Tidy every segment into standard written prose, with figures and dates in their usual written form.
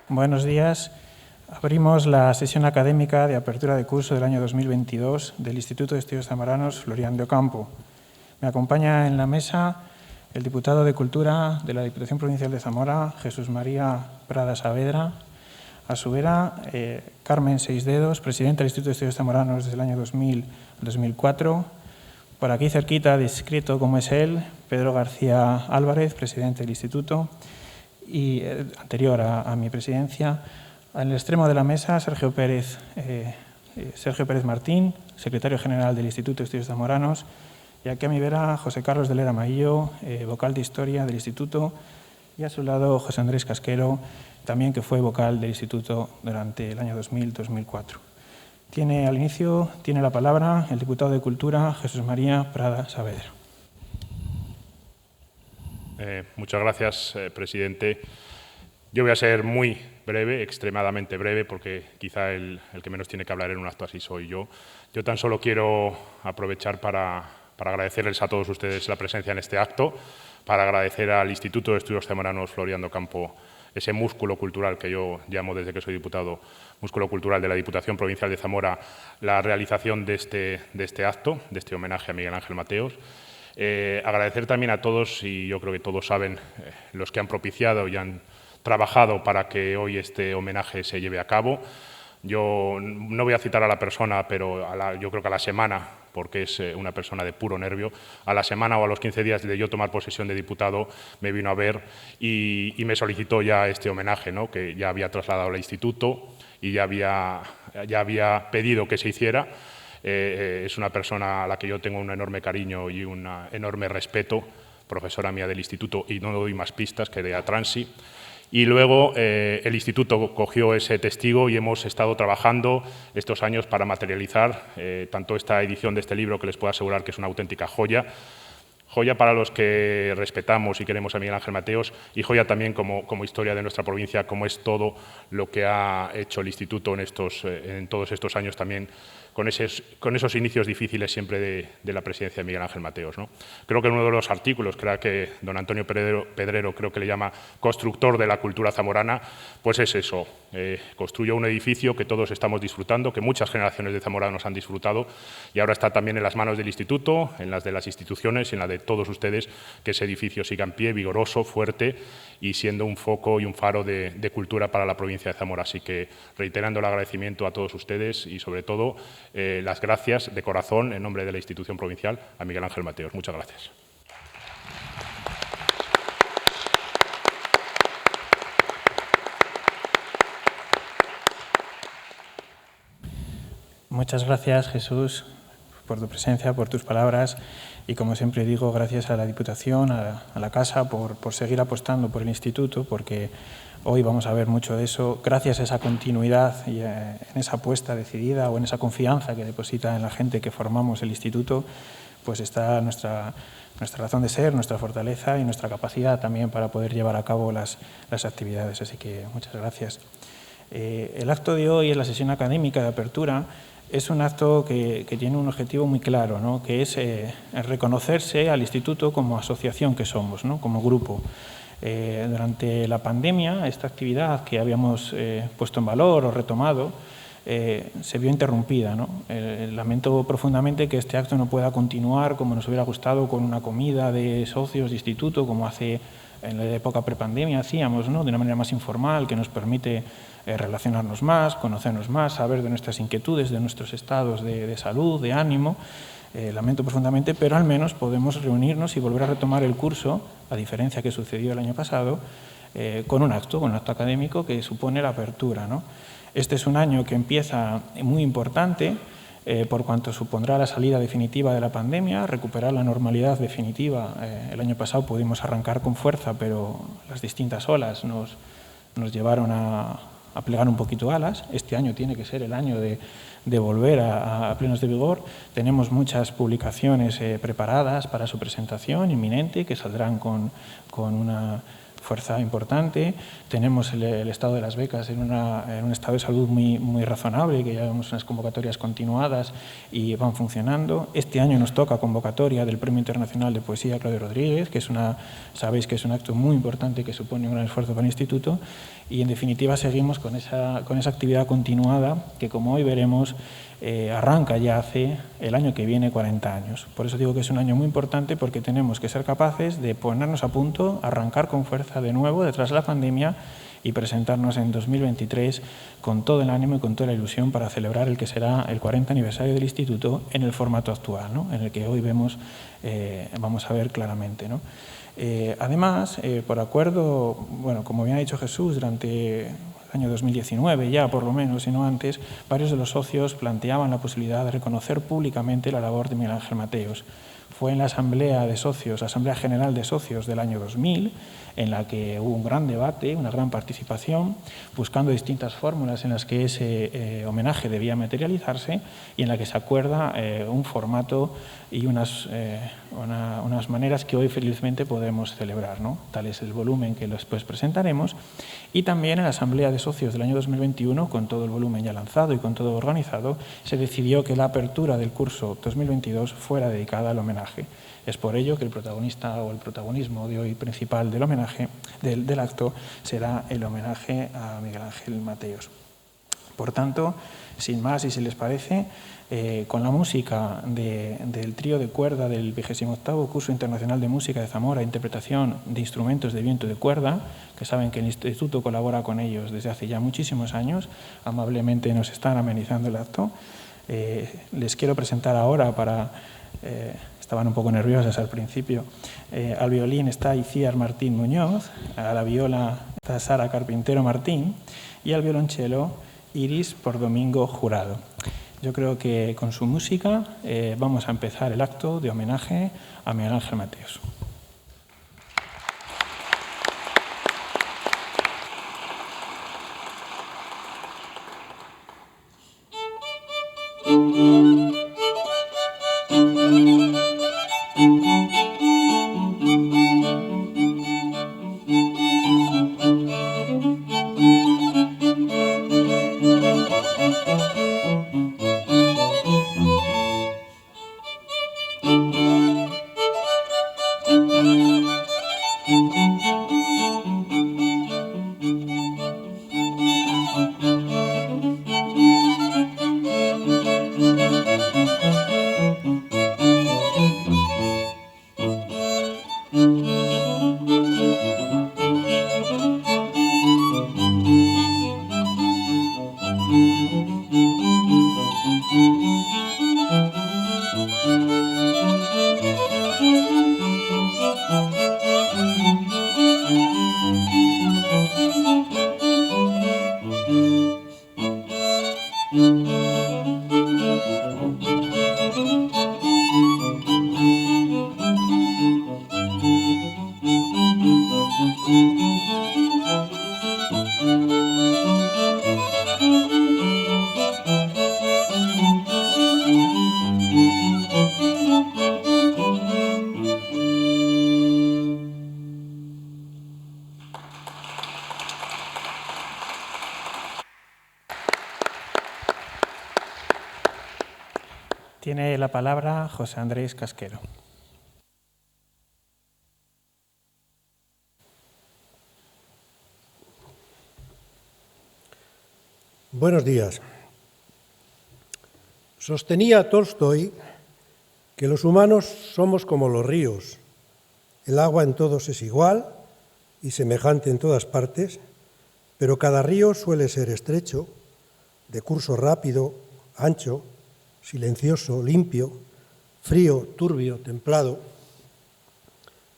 Buenos días. Abrimos la sesión académica de apertura de curso del año 2022 del Instituto de Estudios Zamoranos Florián de Ocampo. Me acompaña en la mesa el diputado de Cultura de la Diputación Provincial de Zamora, Jesús María Prada Saavedra. A su vera, Carmen Seisdedos, presidenta del Instituto de Estudios Zamoranos desde el año 2000 al 2004. Por aquí cerquita, discreto como es él, Pedro García Álvarez, presidente del Instituto, y anterior a mi presidencia. En el extremo de la mesa, Sergio Pérez Martín, secretario general del Instituto de Estudios Zamoranos, y aquí a mi vera, José Carlos de Lera Maillo, vocal de Historia del Instituto, y a su lado, José Andrés Casquero, también que fue vocal del Instituto durante el año 2000-2004. Al inicio tiene la palabra el diputado de Cultura, Jesús María Prada Saavedra. Muchas gracias, presidente. Yo voy a ser muy breve, extremadamente breve, porque quizá el que menos tiene que hablar en un acto así soy yo. Yo tan solo quiero aprovechar para agradecerles a todos ustedes la presencia en este acto, para agradecer al Instituto de Estudios Zamoranos Florián de Ocampo ese músculo cultural que yo llamo desde que soy diputado, músculo cultural de la Diputación Provincial de Zamora, la realización de este acto, de este homenaje a Miguel Ángel Mateos. Agradecer también a todos, y yo creo que todos saben, los que han propiciado y han trabajado para que hoy este homenaje se lleve a cabo. Yo no voy a citar a la persona, pero yo creo que a la semana, porque es una persona de puro nervio, a la semana o a los 15 días de yo tomar posesión de diputado me vino a ver y me solicitó ya este homenaje, ¿no?, que ya había trasladado al instituto y ya había pedido que se hiciera. Es una persona a la que yo tengo un enorme cariño y un enorme respeto, profesora mía del instituto, y no doy más pistas que de Atransi. Y luego el instituto cogió ese testigo y hemos estado trabajando estos años para materializar tanto esta edición de este libro, que les puedo asegurar que es una auténtica joya, joya para los que respetamos y queremos a Miguel Ángel Mateos, y joya también como historia de nuestra provincia, como es todo lo que ha hecho el instituto en todos estos años también, con esos inicios difíciles siempre de la presidencia de Miguel Ángel Mateos, ¿no? Creo que en uno de los artículos, creo que don Antonio Pedrero creo que le llama constructor de la cultura zamorana, pues es eso, construyó un edificio que todos estamos disfrutando, que muchas generaciones de zamoranos han disfrutado, y ahora está también en las manos del instituto, en las de las instituciones y en la de todos ustedes, que ese edificio siga en pie, vigoroso, fuerte y siendo un foco y un faro de cultura para la provincia de Zamora. Así que reiterando el agradecimiento a todos ustedes y sobre todo las gracias de corazón en nombre de la institución provincial a Miguel Ángel Mateos. Muchas gracias. Muchas gracias, Jesús, por tu presencia, por tus palabras, y como siempre digo, gracias a la Diputación, a la Casa, por seguir apostando por el Instituto, porque hoy vamos a ver mucho de eso. Gracias a esa continuidad y en esa apuesta decidida o en esa confianza que deposita en la gente que formamos el Instituto, pues está nuestra razón de ser, nuestra fortaleza y nuestra capacidad también para poder llevar a cabo las actividades. Así que muchas gracias. El acto de hoy en la sesión académica de apertura es un acto que tiene un objetivo muy claro, ¿no?, que es reconocerse al Instituto como asociación que somos, ¿no?, como grupo. Durante la pandemia, esta actividad que habíamos puesto en valor o retomado se vio interrumpida, ¿no? Lamento profundamente que este acto no pueda continuar como nos hubiera gustado, con una comida de socios de instituto, como en la época prepandemia hacíamos, ¿no?, de una manera más informal, que nos permite relacionarnos más, conocernos más, saber de nuestras inquietudes, de nuestros estados de salud, de ánimo. Lamento profundamente, pero al menos podemos reunirnos y volver a retomar el curso, a diferencia que sucedió el año pasado, con un acto académico que supone la apertura, ¿no? Este es un año que empieza muy importante, por cuanto supondrá la salida definitiva de la pandemia, recuperar la normalidad definitiva. El año pasado pudimos arrancar con fuerza, pero las distintas olas nos llevaron a plegar un poquito alas. Este año tiene que ser el año de volver a plenos de vigor. Tenemos muchas publicaciones preparadas para su presentación inminente, que saldrán con una fuerza importante. Tenemos el estado de las becas en un estado de salud muy razonable, que ya vemos unas convocatorias continuadas y van funcionando. Este año nos toca convocatoria del Premio Internacional de Poesía Claudio Rodríguez, que sabéis que es un acto muy importante que supone un gran esfuerzo para el Instituto, y en definitiva seguimos con esa actividad continuada que, como hoy veremos, arranca ya hace el año que viene 40 años. Por eso digo que es un año muy importante, porque tenemos que ser capaces de ponernos a punto, arrancar con fuerza de nuevo detrás de la pandemia y presentarnos en 2023 con todo el ánimo y con toda la ilusión para celebrar el que será el 40 aniversario del Instituto en el formato actual, ¿no?, en el que hoy vamos a ver claramente, ¿no? Además, por acuerdo, bueno, como bien ha dicho Jesús, durante el año 2019, ya por lo menos, si no antes, varios de los socios planteaban la posibilidad de reconocer públicamente la labor de Miguel Ángel Mateos. Fue en la Asamblea General de Socios del año 2000, en la que hubo un gran debate, una gran participación, buscando distintas fórmulas en las que ese homenaje debía materializarse y en la que se acuerda un formato y unas maneras que hoy felizmente podemos celebrar, ¿no? Tal es el volumen que después presentaremos. Y también en la Asamblea de Socios del año 2021, con todo el volumen ya lanzado y con todo organizado, se decidió que la apertura del curso 2022 fuera dedicada al homenaje. Es por ello que el protagonista o el protagonismo de hoy principal del homenaje, del acto, será el homenaje a Miguel Ángel Mateos. Por tanto, sin más, si se les parece, con la música del trío de cuerda del 28º Curso Internacional de Música de Zamora, interpretación de instrumentos de viento de cuerda, que saben que el Instituto colabora con ellos desde hace ya muchísimos años, amablemente nos están amenizando el acto. Les quiero presentar ahora estaban un poco nerviosas al principio. Al violín está Icíar Martín Muñoz, a la viola está Sara Carpintero Martín y al violonchelo Iris por Domingo Jurado. Yo creo que con su música vamos a empezar el acto de homenaje a Miguel Ángel Mateos. Tiene la palabra José Andrés Casquero. Buenos días. Sostenía Tolstoy que los humanos somos como los ríos. El agua en todos es igual y semejante en todas partes, pero cada río suele ser estrecho, de curso rápido, ancho, silencioso, limpio, frío, turbio, templado.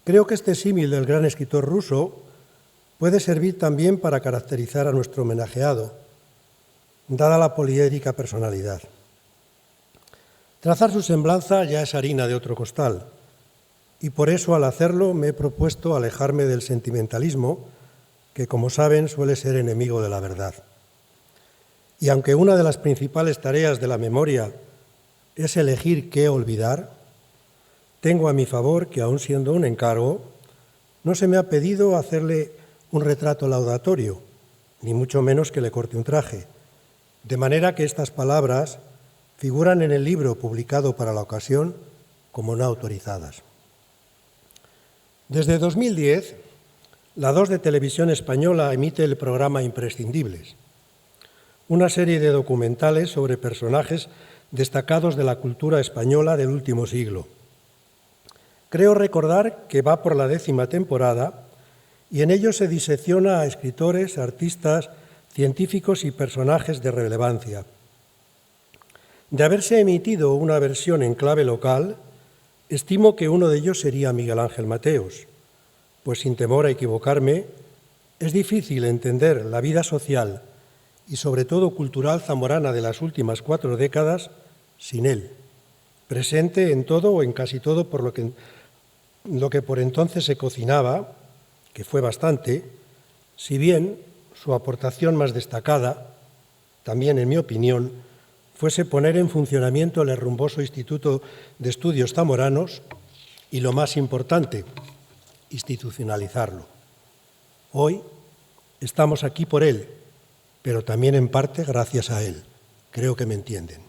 Creo que este símil del gran escritor ruso puede servir también para caracterizar a nuestro homenajeado, dada la poliédrica personalidad. Trazar su semblanza ya es harina de otro costal, y por eso al hacerlo me he propuesto alejarme del sentimentalismo, que como saben suele ser enemigo de la verdad. Y aunque una de las principales tareas de la memoria es elegir qué olvidar, tengo a mi favor que, aun siendo un encargo, no se me ha pedido hacerle un retrato laudatorio, ni mucho menos que le corte un traje, de manera que estas palabras figuran en el libro publicado para la ocasión como no autorizadas. Desde 2010, la 2 de Televisión Española emite el programa Imprescindibles, una serie de documentales sobre personajes destacados de la cultura española del último siglo. Creo recordar que va por la 10ª temporada y en ello se disecciona a escritores, artistas, científicos y personajes de relevancia. De haberse emitido una versión en clave local, estimo que uno de ellos sería Miguel Ángel Mateos, pues sin temor a equivocarme, es difícil entender la vida social y sobre todo cultural zamorana de las últimas 4 décadas sin él, presente en todo o en casi todo por lo que por entonces se cocinaba, que fue bastante, si bien su aportación más destacada, también en mi opinión, fuese poner en funcionamiento el herrumboso Instituto de Estudios Zamoranos y, lo más importante, institucionalizarlo. Hoy estamos aquí por él, pero también en parte gracias a él. Creo que me entienden.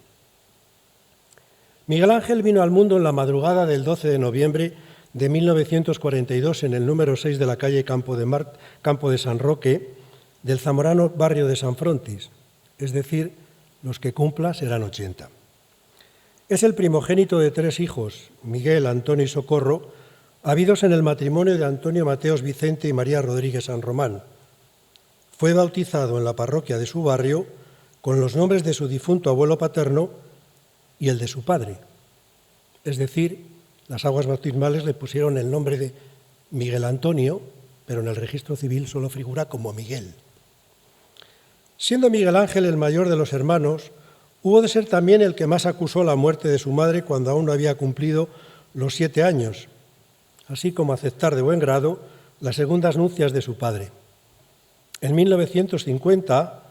Miguel Ángel vino al mundo en la madrugada del 12 de noviembre de 1942 en el número 6 de la calle Campo de San Roque del zamorano barrio de San Frontis, es decir, los que cumpla serán 80. Es el primogénito de 3 hijos, Miguel, Antonio y Socorro, habidos en el matrimonio de Antonio Mateos Vicente y María Rodríguez San Román. Fue bautizado en la parroquia de su barrio con los nombres de su difunto abuelo paterno y el de su padre. Es decir, las aguas bautismales le pusieron el nombre de Miguel Antonio, pero en el registro civil solo figura como Miguel. Siendo Miguel Ángel el mayor de los hermanos, hubo de ser también el que más acusó la muerte de su madre cuando aún no había cumplido los 7 años, así como aceptar de buen grado las segundas nupcias de su padre. En 1950,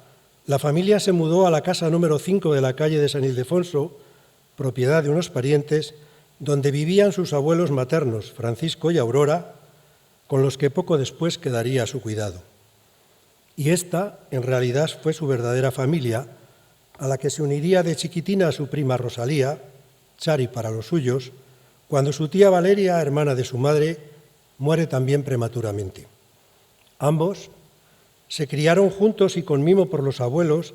la familia se mudó a la casa número 5 de la calle de San Ildefonso, propiedad de unos parientes, donde vivían sus abuelos maternos, Francisco y Aurora, con los que poco después quedaría a su cuidado. Y esta, en realidad, fue su verdadera familia, a la que se uniría de chiquitina a su prima Rosalía, Chari para los suyos, cuando su tía Valeria, hermana de su madre, muere también prematuramente. Ambos se criaron juntos y con mimo por los abuelos,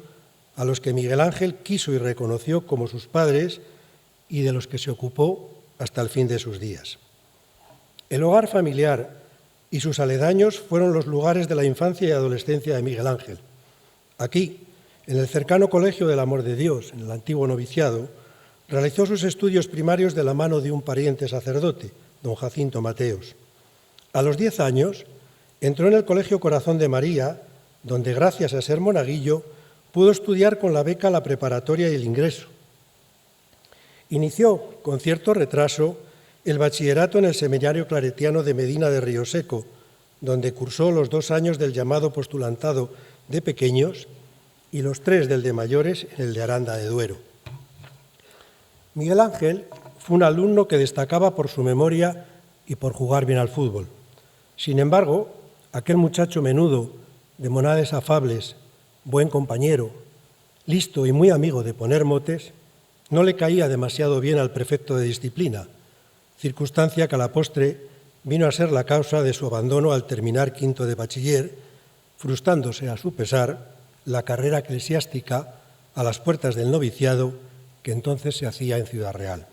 a los que Miguel Ángel quiso y reconoció como sus padres y de los que se ocupó hasta el fin de sus días. El hogar familiar y sus aledaños fueron los lugares de la infancia y adolescencia de Miguel Ángel. Aquí, en el cercano Colegio del Amor de Dios, en el antiguo noviciado, realizó sus estudios primarios de la mano de un pariente sacerdote, don Jacinto Mateos. A los 10 años, entró en el Colegio Corazón de María, donde, gracias a ser monaguillo, pudo estudiar con la beca la preparatoria y el ingreso. Inició, con cierto retraso, el bachillerato en el Seminario Claretiano de Medina de Rioseco, donde cursó los 2 años del llamado postulantado de pequeños y los 3 del de mayores en el de Aranda de Duero. Miguel Ángel fue un alumno que destacaba por su memoria y por jugar bien al fútbol. Sin embargo, aquel muchacho menudo, de monades afables, buen compañero, listo y muy amigo de poner motes, no le caía demasiado bien al prefecto de disciplina, circunstancia que a la postre vino a ser la causa de su abandono al terminar 5º de bachiller, frustrándose a su pesar la carrera eclesiástica a las puertas del noviciado que entonces se hacía en Ciudad Real,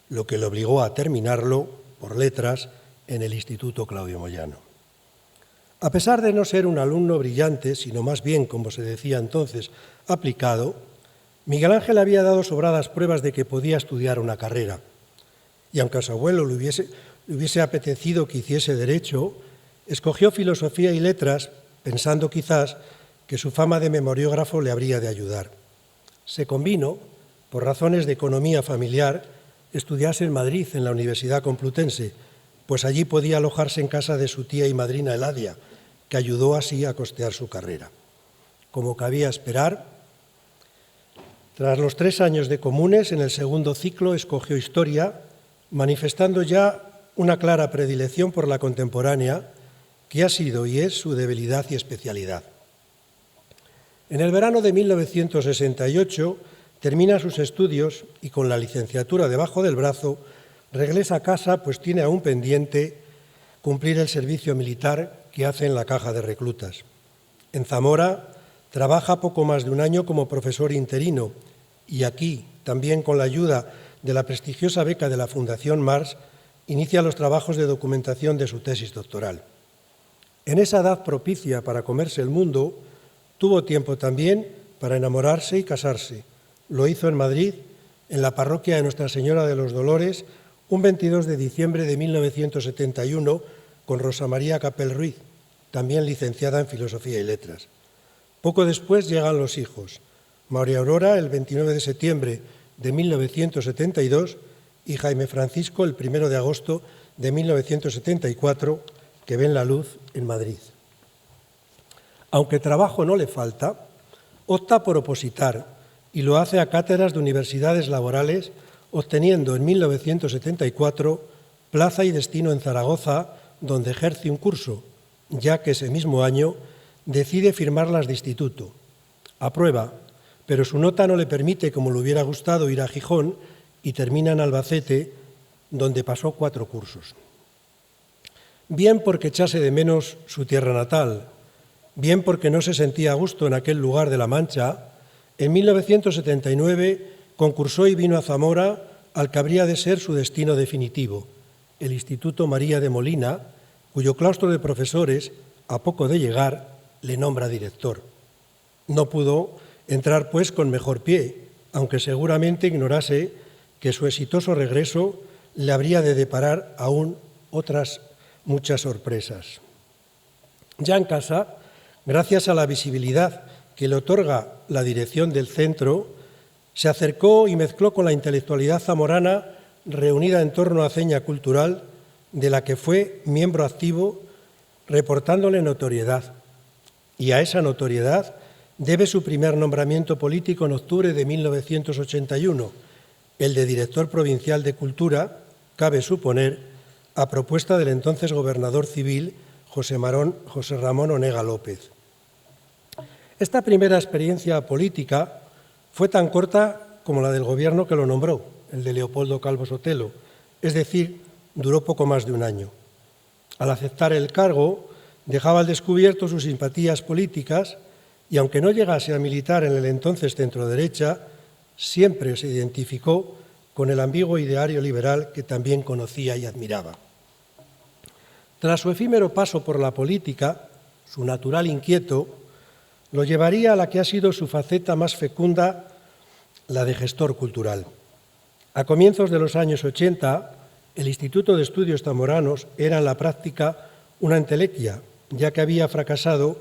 lo que le obligó a terminarlo por letras en el Instituto Claudio Moyano. A pesar de no ser un alumno brillante, sino más bien, como se decía entonces, aplicado, Miguel Ángel había dado sobradas pruebas de que podía estudiar una carrera. Y aunque a su abuelo le hubiese apetecido que hiciese Derecho, escogió Filosofía y Letras, pensando quizás que su fama de memoriógrafo le habría de ayudar. Se convino, por razones de economía familiar, estudiarse en Madrid, en la Universidad Complutense, pues allí podía alojarse en casa de su tía y madrina Eladia, que ayudó así a costear su carrera. Como cabía esperar, tras los 3 años de comunes, en el segundo ciclo escogió Historia, manifestando ya una clara predilección por la contemporánea que ha sido y es su debilidad y especialidad. En el verano de 1968 termina sus estudios y con la licenciatura debajo del brazo regresa a casa, pues tiene aún pendiente cumplir el servicio militar que hace en la Caja de Reclutas. En Zamora trabaja poco más de un año como profesor interino y aquí, también con la ayuda de la prestigiosa beca de la Fundación Mars, inicia los trabajos de documentación de su tesis doctoral. En esa edad propicia para comerse el mundo, tuvo tiempo también para enamorarse y casarse. Lo hizo en Madrid, en la parroquia de Nuestra Señora de los Dolores, un 22 de diciembre de 1971, con Rosa María Capel Ruiz, también licenciada en Filosofía y Letras. Poco después llegan los hijos, María Aurora el 29 de septiembre de 1972 y Jaime Francisco el 1 de agosto de 1974, que ven la luz en Madrid. Aunque trabajo no le falta, opta por opositar y lo hace a cátedras de universidades laborales, obteniendo en 1974 plaza y destino en Zaragoza, donde ejerce un curso, ya que ese mismo año decide firmarlas de instituto. Aprueba, pero su nota no le permite, como le hubiera gustado, ir a Gijón y termina en Albacete, donde pasó 4 cursos. Bien porque echase de menos su tierra natal, bien porque no se sentía a gusto en aquel lugar de la Mancha, en 1979 concursó y vino a Zamora al que habría de ser su destino definitivo, el Instituto María de Molina, cuyo claustro de profesores, a poco de llegar, le nombra director. No pudo entrar, pues, con mejor pie, aunque seguramente ignorase que su exitoso regreso le habría de deparar aún otras muchas sorpresas. Ya en casa, gracias a la visibilidad que le otorga la dirección del centro, se acercó y mezcló con la intelectualidad zamorana reunida en torno a Ceña Cultural, de la que fue miembro activo, reportándole notoriedad. Y a esa notoriedad debe su primer nombramiento político en octubre de 1981, el de director provincial de Cultura, cabe suponer, a propuesta del entonces gobernador civil José Ramón Onega López. Esta primera experiencia política fue tan corta como la del gobierno que lo nombró, el de Leopoldo Calvo Sotelo, es decir, duró poco más de un año. Al aceptar el cargo, dejaba al descubierto sus simpatías políticas y, aunque no llegase a militar en el entonces centroderecha, siempre se identificó con el ambiguo ideario liberal que también conocía y admiraba. Tras su efímero paso por la política, su natural inquieto lo llevaría a la que ha sido su faceta más fecunda, la de gestor cultural. A comienzos de los años 80, el Instituto de Estudios Zamoranos era en la práctica una entelequia, ya que había fracasado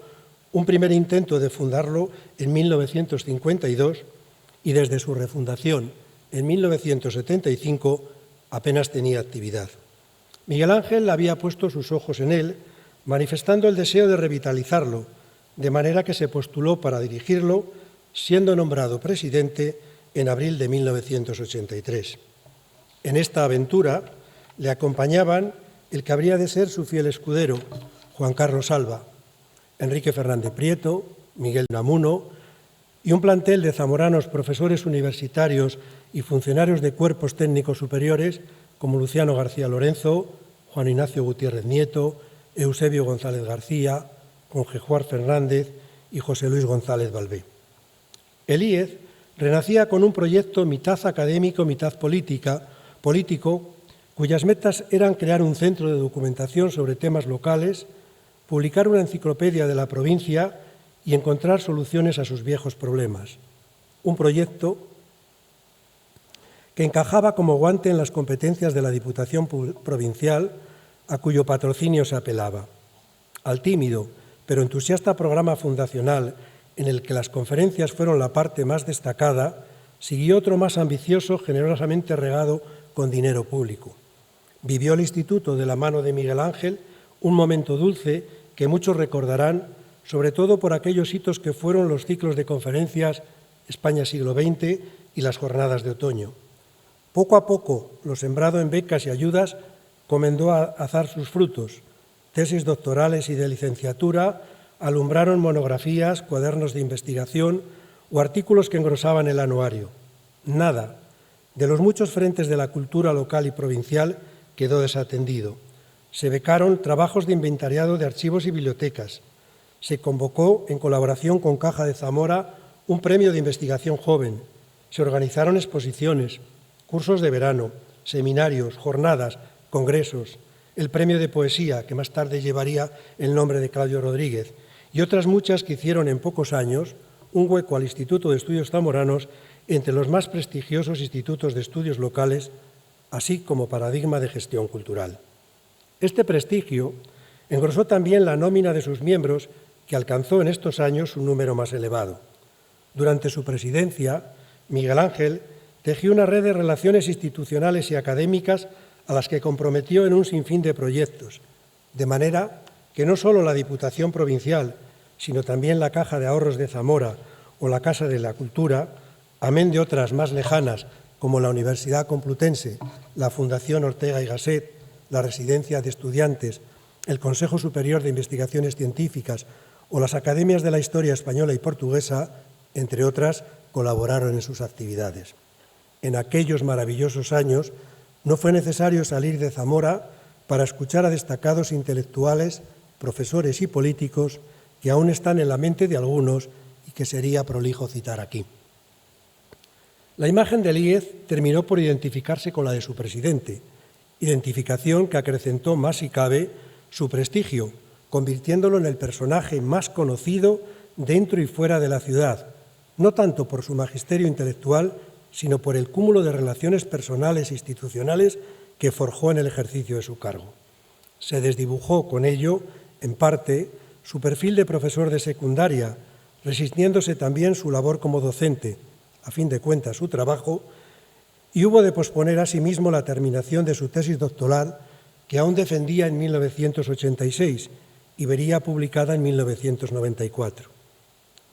un primer intento de fundarlo en 1952 y desde su refundación en 1975 apenas tenía actividad. Miguel Ángel había puesto sus ojos en él, manifestando el deseo de revitalizarlo, de manera que se postuló para dirigirlo, siendo nombrado presidente en abril de 1983. En esta aventura le acompañaban el que habría de ser su fiel escudero, Juan Carlos Alba, Enrique Fernández Prieto, Miguel Unamuno y un plantel de zamoranos profesores universitarios y funcionarios de cuerpos técnicos superiores como Luciano García Lorenzo, Juan Ignacio Gutiérrez Nieto, Eusebio González García, Conjejuar Fernández y José Luis González Balbé. El IEZ renacía con un proyecto mitad académico, mitad político, cuyas metas eran crear un centro de documentación sobre temas locales, publicar una enciclopedia de la provincia y encontrar soluciones a sus viejos problemas. Un proyecto que encajaba como guante en las competencias de la Diputación Provincial, a cuyo patrocinio se apelaba. Al tímido pero entusiasta programa fundacional, en el que las conferencias fueron la parte más destacada, siguió otro más ambicioso, generosamente regado con dinero público. Vivió el Instituto de la mano de Miguel Ángel un momento dulce que muchos recordarán, sobre todo por aquellos hitos que fueron los ciclos de conferencias España siglo XX y las jornadas de otoño. Poco a poco, lo sembrado en becas y ayudas comenzó a dar sus frutos. tesis doctorales y de licenciatura alumbraron monografías, cuadernos de investigación o artículos que engrosaban el anuario. Nada de los muchos frentes de la cultura local y provincial quedó desatendido. Se becaron trabajos de inventariado de archivos y bibliotecas. Se convocó, en colaboración con Caja de Zamora, un premio de investigación joven. Se organizaron exposiciones, cursos de verano, seminarios, jornadas, congresos, el premio de poesía, que más tarde llevaría el nombre de Claudio Rodríguez, y otras muchas que hicieron en pocos años un hueco al Instituto de Estudios Zamoranos entre los más prestigiosos institutos de estudios locales, así como paradigma de gestión cultural. Este prestigio engrosó también la nómina de sus miembros, que alcanzó en estos años un número más elevado. Durante su presidencia, Miguel Ángel tejió una red de relaciones institucionales y académicas a las que comprometió en un sinfín de proyectos, de manera que no solo la Diputación Provincial, sino también la Caja de Ahorros de Zamora o la Casa de la Cultura, amén de otras más lejanas como la Universidad Complutense, la Fundación Ortega y Gasset, la Residencia de Estudiantes, el Consejo Superior de Investigaciones Científicas o las Academias de la Historia Española y Portuguesa, entre otras, colaboraron en sus actividades. En aquellos maravillosos años no fue necesario salir de Zamora para escuchar a destacados intelectuales, profesores y políticos que aún están en la mente de algunos y que sería prolijo citar aquí. La imagen de Líez terminó por identificarse con la de su presidente, identificación que acrecentó más si cabe su prestigio, convirtiéndolo en el personaje más conocido dentro y fuera de la ciudad, no tanto por su magisterio intelectual, sino por el cúmulo de relaciones personales e institucionales que forjó en el ejercicio de su cargo. Se desdibujó con ello, en parte, su perfil de profesor de secundaria, resistiéndose también su labor como docente, a fin de cuentas su trabajo, y hubo de posponer asimismo la terminación de su tesis doctoral, que aún defendía en 1986 y vería publicada en 1994.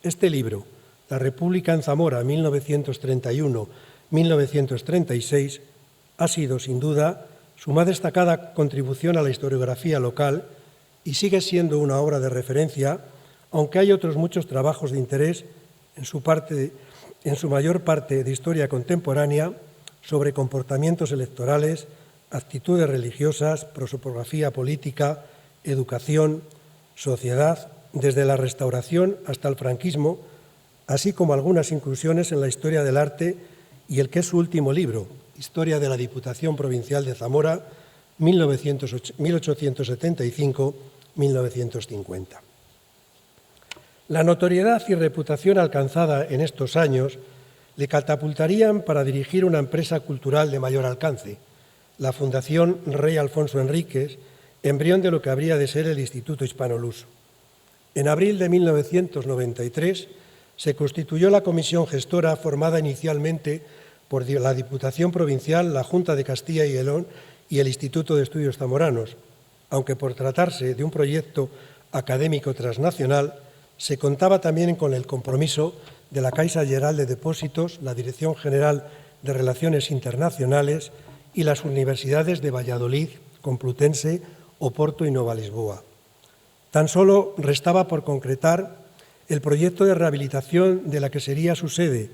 Este libro, La República en Zamora, 1931-1936, ha sido, sin duda, su más destacada contribución a la historiografía local y sigue siendo una obra de referencia, aunque hay otros muchos trabajos de interés, en su mayor parte de historia contemporánea, sobre comportamientos electorales, actitudes religiosas, prosopografía política, educación, sociedad, desde la Restauración hasta el franquismo, así como algunas inclusiones en la historia del arte y el que es su último libro, Historia de la Diputación Provincial de Zamora, 1875-1950. La notoriedad y reputación alcanzada en estos años le catapultarían para dirigir una empresa cultural de mayor alcance, la Fundación Rey Alfonso Enríquez, embrión de lo que habría de ser el Instituto Hispano-Luso. En abril de 1993 se constituyó la comisión gestora formada inicialmente por la Diputación Provincial, la Junta de Castilla y León y el Instituto de Estudios Zamoranos, aunque por tratarse de un proyecto académico transnacional, se contaba también con el compromiso de la Caixa Geral de Depósitos, la Dirección General de Relaciones Internacionales y las universidades de Valladolid, Complutense, Oporto y Nova Lisboa. Tan solo restaba por concretar el proyecto de rehabilitación de la que sería su sede,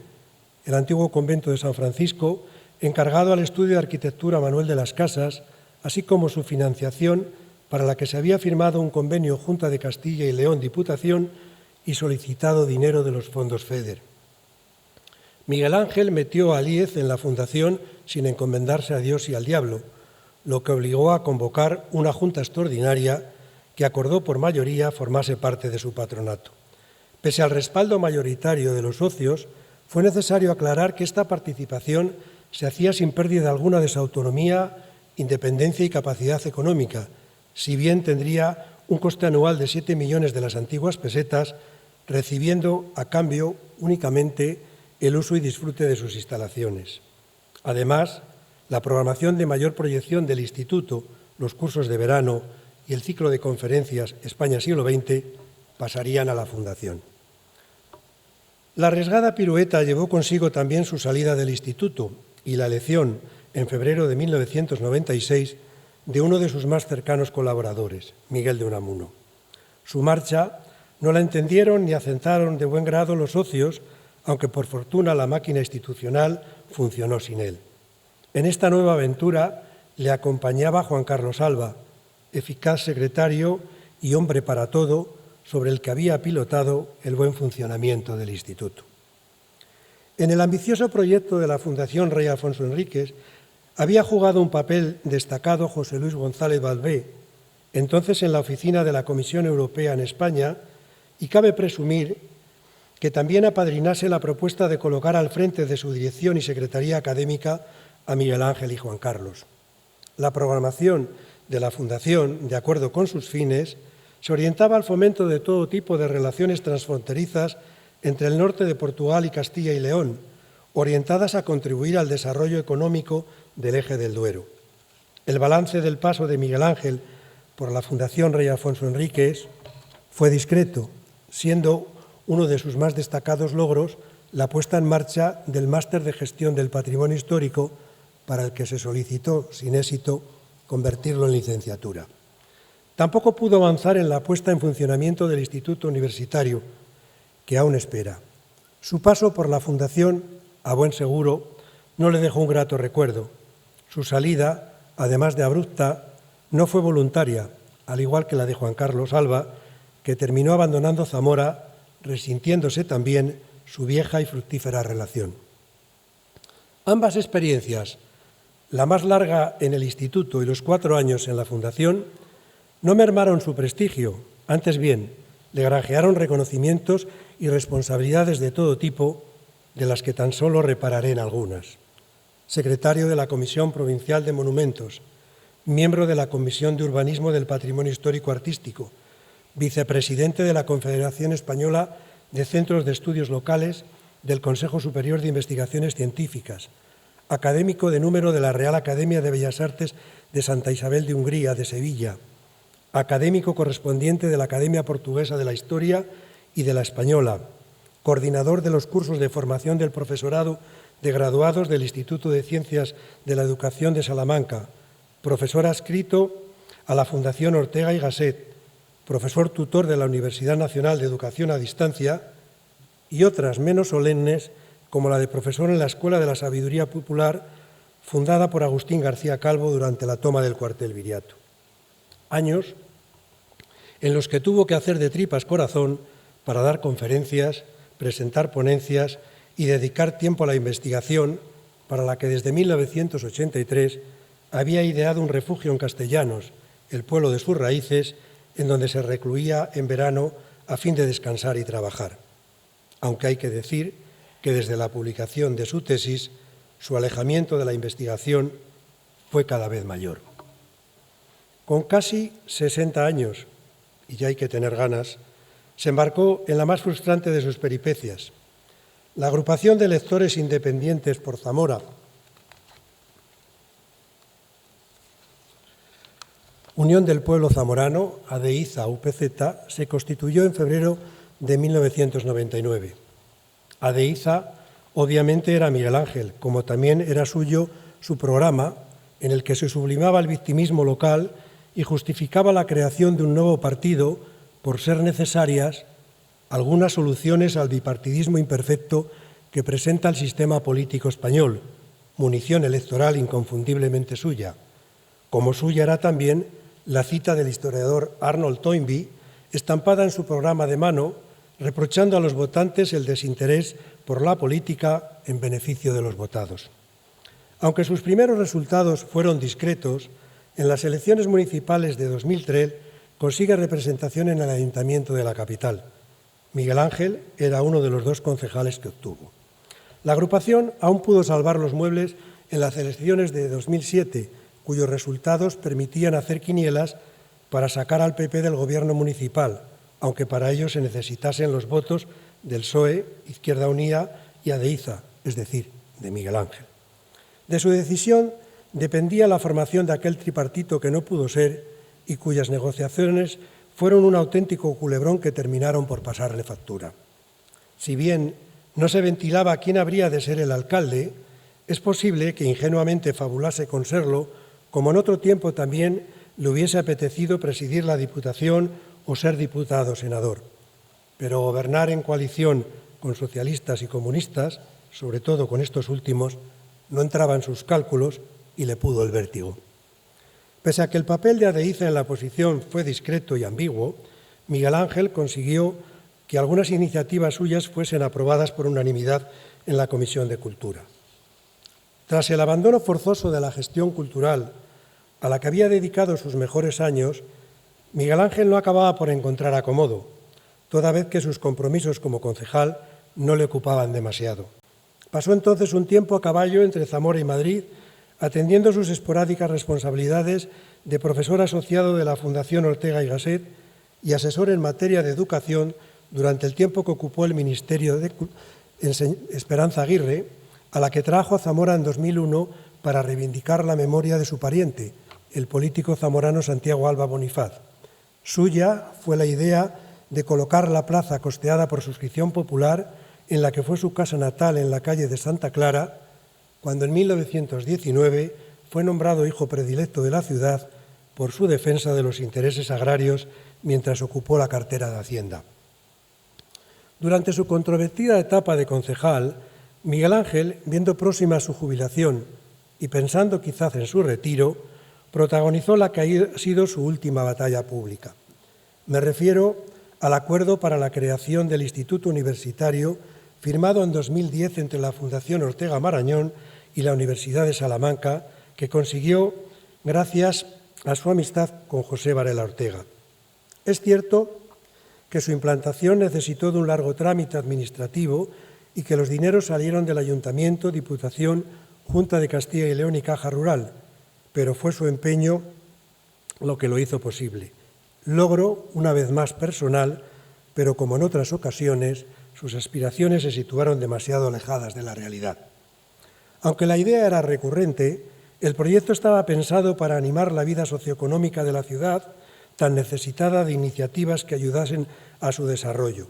el antiguo convento de San Francisco, encargado al estudio de arquitectura Manuel de las Casas, así como su financiación, para la que se había firmado un convenio Junta de Castilla y León Diputación y solicitado dinero de los fondos FEDER. Miguel Ángel metió a Líez en la fundación sin encomendarse a Dios y al diablo, lo que obligó a convocar una junta extraordinaria que acordó por mayoría formase parte de su patronato. Pese al respaldo mayoritario de los socios, fue necesario aclarar que esta participación se hacía sin pérdida alguna de su autonomía, independencia y capacidad económica, si bien tendría un coste anual de 7 millones de las antiguas pesetas, recibiendo a cambio únicamente el uso y disfrute de sus instalaciones. Además, la programación de mayor proyección del Instituto, los cursos de verano y el ciclo de conferencias España siglo XX pasarían a la Fundación. La arriesgada pirueta llevó consigo también su salida del Instituto y la elección, en febrero de 1996, de uno de sus más cercanos colaboradores, Miguel de Unamuno. Su marcha no la entendieron ni aceptaron de buen grado los socios, aunque por fortuna la máquina institucional funcionó sin él. En esta nueva aventura le acompañaba Juan Carlos Alba, eficaz secretario y hombre para todo, sobre el que había pilotado el buen funcionamiento del Instituto. En el ambicioso proyecto de la Fundación Rey Alfonso Enríquez había jugado un papel destacado José Luis González Balbé, entonces en la oficina de la Comisión Europea en España, y cabe presumir que también apadrinase la propuesta de colocar al frente de su dirección y secretaría académica a Miguel Ángel y Juan Carlos. La programación de la Fundación, de acuerdo con sus fines, se orientaba al fomento de todo tipo de relaciones transfronterizas entre el norte de Portugal y Castilla y León, orientadas a contribuir al desarrollo económico del eje del Duero. El balance del paso de Miguel Ángel por la Fundación Rey Alfonso Enríquez fue discreto, siendo uno de sus más destacados logros la puesta en marcha del Máster de Gestión del Patrimonio Histórico, para el que se solicitó, sin éxito, convertirlo en licenciatura. Tampoco pudo avanzar en la puesta en funcionamiento del Instituto Universitario, que aún espera. Su paso por la Fundación, a buen seguro, no le dejó un grato recuerdo. Su salida, además de abrupta, no fue voluntaria, al igual que la de Juan Carlos Alba, que terminó abandonando Zamora, resintiéndose también su vieja y fructífera relación. Ambas experiencias, la más larga en el Instituto y los 4 años en la Fundación, no mermaron su prestigio, antes bien, le granjearon reconocimientos y responsabilidades de todo tipo, de las que tan solo repararé en algunas. Secretario de la Comisión Provincial de Monumentos, miembro de la Comisión de Urbanismo del Patrimonio Histórico Artístico, vicepresidente de la Confederación Española de Centros de Estudios Locales del Consejo Superior de Investigaciones Científicas, académico de número de la Real Academia de Bellas Artes de Santa Isabel de Hungría, de Sevilla, académico correspondiente de la Academia Portuguesa de la Historia y de la Española, coordinador de los cursos de formación del profesorado de graduados del Instituto de Ciencias de la Educación de Salamanca, profesor adscrito a la Fundación Ortega y Gasset, profesor tutor de la Universidad Nacional de Educación a Distancia, y otras menos solemnes, como la de profesor en la Escuela de la Sabiduría Popular, fundada por Agustín García Calvo durante la toma del cuartel Viriato. Años en los que tuvo que hacer de tripas corazón para dar conferencias, presentar ponencias y dedicar tiempo a la investigación, para la que desde 1983 había ideado un refugio en Castellanos, el pueblo de sus raíces, en donde se recluía en verano a fin de descansar y trabajar. Aunque hay que decir que desde la publicación de su tesis, su alejamiento de la investigación fue cada vez mayor. Con casi 60 años, y ya hay que tener ganas, se embarcó en la más frustrante de sus peripecias. La agrupación de lectores independientes por Zamora, Unión del Pueblo Zamorano, ADEIZA UPZ, se constituyó en febrero de 1999. ADEIZA obviamente era Miguel Ángel, como también era suyo su programa, en el que se sublimaba el victimismo local y justificaba la creación de un nuevo partido por ser necesarias algunas soluciones al bipartidismo imperfecto que presenta el sistema político español, munición electoral inconfundiblemente suya. Como suya era también la cita del historiador Arnold Toynbee, estampada en su programa de mano, reprochando a los votantes el desinterés por la política en beneficio de los votados. Aunque sus primeros resultados fueron discretos, en las elecciones municipales de 2003 consigue representación en el Ayuntamiento de la capital. Miguel Ángel era uno de los 2 concejales que obtuvo. La agrupación aún pudo salvar los muebles en las elecciones de 2007, cuyos resultados permitían hacer quinielas para sacar al PP del gobierno municipal, aunque para ello se necesitasen los votos del PSOE, Izquierda Unida y ADEIZA, es decir, de Miguel Ángel. De su decisión dependía la formación de aquel tripartito que no pudo ser y cuyas negociaciones fueron un auténtico culebrón que terminaron por pasarle factura. Si bien no se ventilaba quién habría de ser el alcalde, es posible que ingenuamente fabulase con serlo como en otro tiempo también le hubiese apetecido presidir la Diputación o ser diputado o senador. Pero gobernar en coalición con socialistas y comunistas, sobre todo con estos últimos, no entraba en sus cálculos y le pudo el vértigo. Pese a que el papel de Adeiza en la oposición fue discreto y ambiguo, Miguel Ángel consiguió que algunas iniciativas suyas fuesen aprobadas por unanimidad en la Comisión de Cultura. Tras el abandono forzoso de la gestión cultural, a la que había dedicado sus mejores años, Miguel Ángel no acababa por encontrar acomodo, toda vez que sus compromisos como concejal no le ocupaban demasiado. Pasó entonces un tiempo a caballo entre Zamora y Madrid, atendiendo sus esporádicas responsabilidades de profesor asociado de la Fundación Ortega y Gasset y asesor en materia de educación durante el tiempo que ocupó el Ministerio de Esperanza Aguirre, a la que trajo a Zamora en 2001 para reivindicar la memoria de su pariente, el político zamorano Santiago Alba Bonifaz. Suya fue la idea de colocar la plaza costeada por suscripción popular en la que fue su casa natal en la calle de Santa Clara, cuando en 1919 fue nombrado hijo predilecto de la ciudad por su defensa de los intereses agrarios mientras ocupó la cartera de Hacienda. Durante su controvertida etapa de concejal, Miguel Ángel, viendo próxima su jubilación y pensando quizás en su retiro, protagonizó la que ha sido su última batalla pública. Me refiero al acuerdo para la creación del Instituto Universitario firmado en 2010 entre la Fundación Ortega Marañón y la Universidad de Salamanca, que consiguió gracias a su amistad con José Varela Ortega. Es cierto que su implantación necesitó de un largo trámite administrativo y que los dineros salieron del Ayuntamiento, Diputación, Junta de Castilla y León y Caja Rural, pero fue su empeño lo que lo hizo posible. Logro, una vez más personal, pero como en otras ocasiones, sus aspiraciones se situaron demasiado alejadas de la realidad. Aunque la idea era recurrente, el proyecto estaba pensado para animar la vida socioeconómica de la ciudad, tan necesitada de iniciativas que ayudasen a su desarrollo.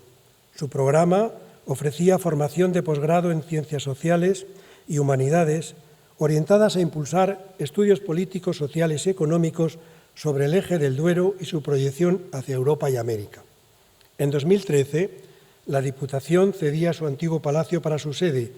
Su programa ofrecía formación de posgrado en Ciencias Sociales y Humanidades, orientadas a impulsar estudios políticos, sociales y económicos sobre el eje del Duero y su proyección hacia Europa y América. En 2013, la Diputación cedía su antiguo palacio para su sede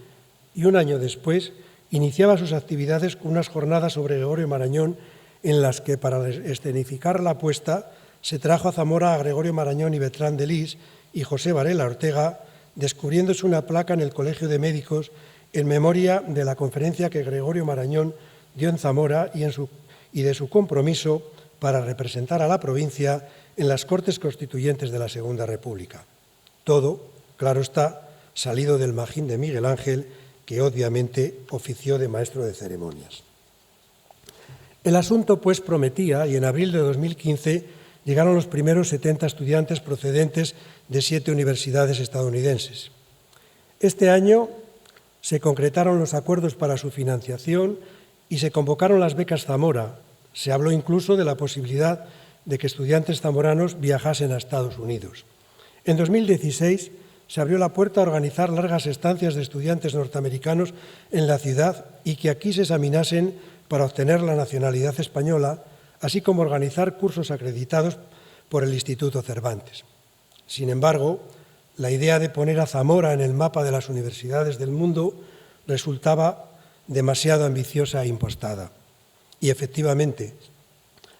y un año después iniciaba sus actividades con unas jornadas sobre Gregorio Marañón en las que, para escenificar la apuesta, se trajo a Zamora a Gregorio Marañón y Bertrán de Lis y José Varela Ortega, descubriéndose una placa en el Colegio de Médicos en memoria de la conferencia que Gregorio Marañón dio en Zamora y de su compromiso para representar a la provincia en las Cortes Constituyentes de la Segunda República. Todo, claro está, salido del magín de Miguel Ángel, que obviamente ofició de maestro de ceremonias. El asunto, pues, prometía y en abril de 2015 llegaron los primeros 70 estudiantes procedentes de 7 universidades estadounidenses. Este año se concretaron los acuerdos para su financiación y se convocaron las becas Zamora. Se habló incluso de la posibilidad de que estudiantes zamoranos viajasen a Estados Unidos. En 2016 se abrió la puerta a organizar largas estancias de estudiantes norteamericanos en la ciudad y que aquí se examinasen para obtener la nacionalidad española, así como organizar cursos acreditados por el Instituto Cervantes. Sin embargo, la idea de poner a Zamora en el mapa de las universidades del mundo resultaba demasiado ambiciosa e impostada. Y efectivamente,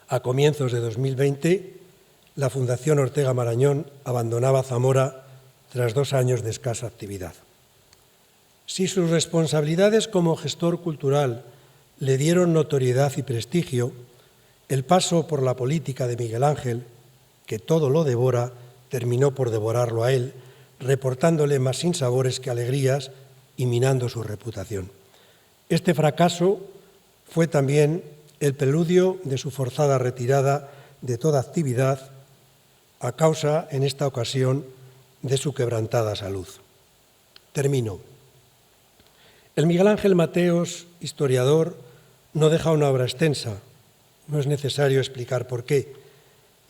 a comienzos de 2020, la Fundación Ortega Marañón abandonaba Zamora tras 2 años de escasa actividad. Si sus responsabilidades como gestor cultural le dieron notoriedad y prestigio, el paso por la política de Miguel Ángel, que todo lo devora, terminó por devorarlo a él, reportándole más sinsabores que alegrías y minando su reputación. Este fracaso fue también el preludio de su forzada retirada de toda actividad a causa, en esta ocasión, de su quebrantada salud. Termino. El Miguel Ángel Mateos, historiador, no deja una obra extensa, no es necesario explicar por qué,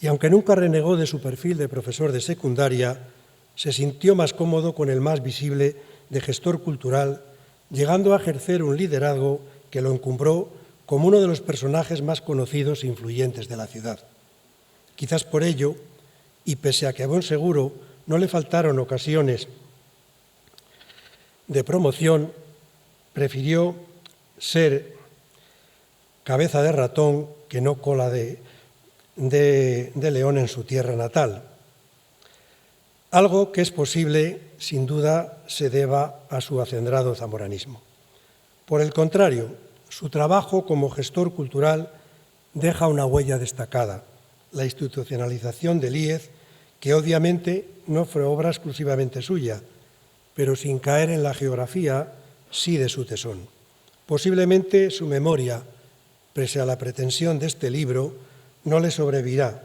y aunque nunca renegó de su perfil de profesor de secundaria, se sintió más cómodo con el más visible de gestor cultural, llegando a ejercer un liderazgo que lo encumbró como uno de los personajes más conocidos e influyentes de la ciudad. Quizás por ello, y pese a que a buen seguro no le faltaron ocasiones de promoción, prefirió ser cabeza de ratón que no cola de león en su tierra natal. Algo que es posible, sin duda, se deba a su acendrado zamoranismo. Por el contrario, su trabajo como gestor cultural deja una huella destacada, la institucionalización del IEZ, que obviamente no fue obra exclusivamente suya, pero sin caer en la geografía, sí de su tesón. Posiblemente su memoria, pese a la pretensión de este libro, no le sobrevivirá.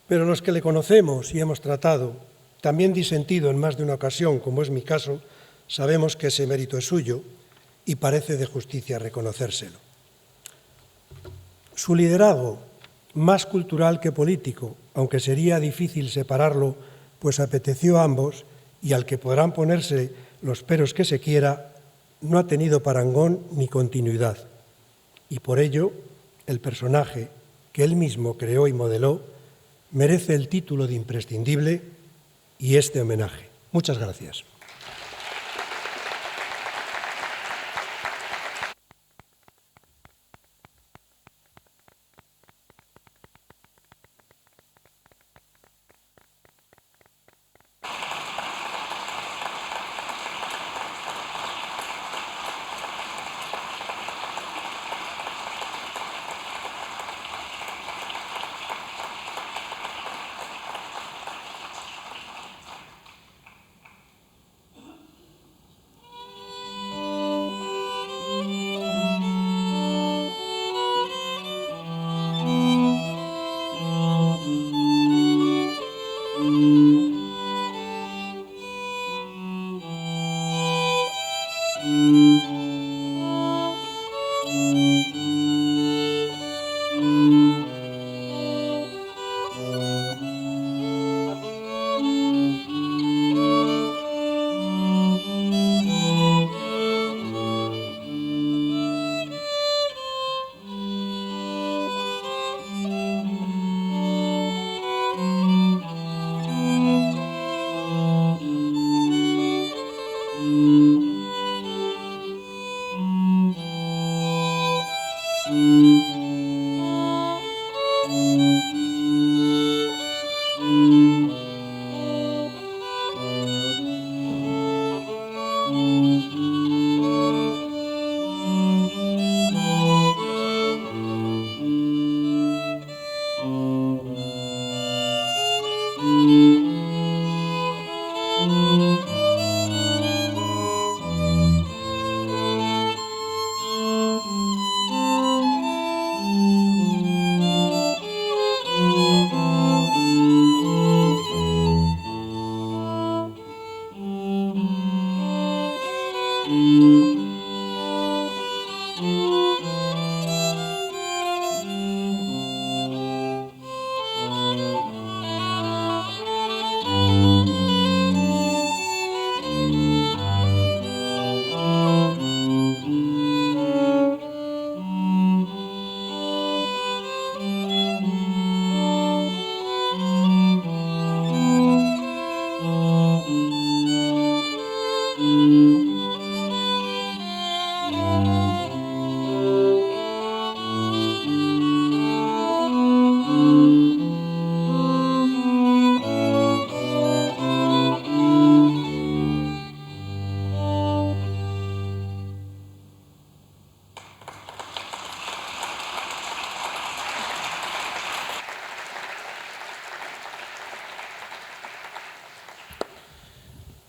Pero los que le conocemos y hemos tratado, también disentido en más de una ocasión, como es mi caso, sabemos que ese mérito es suyo y parece de justicia reconocérselo. Su liderazgo, más cultural que político, aunque sería difícil separarlo, pues apeteció a ambos y al que podrán ponerse los peros que se quiera, no ha tenido parangón ni continuidad. Y por ello, el personaje que él mismo creó y modeló merece el título de imprescindible y este homenaje. Muchas gracias.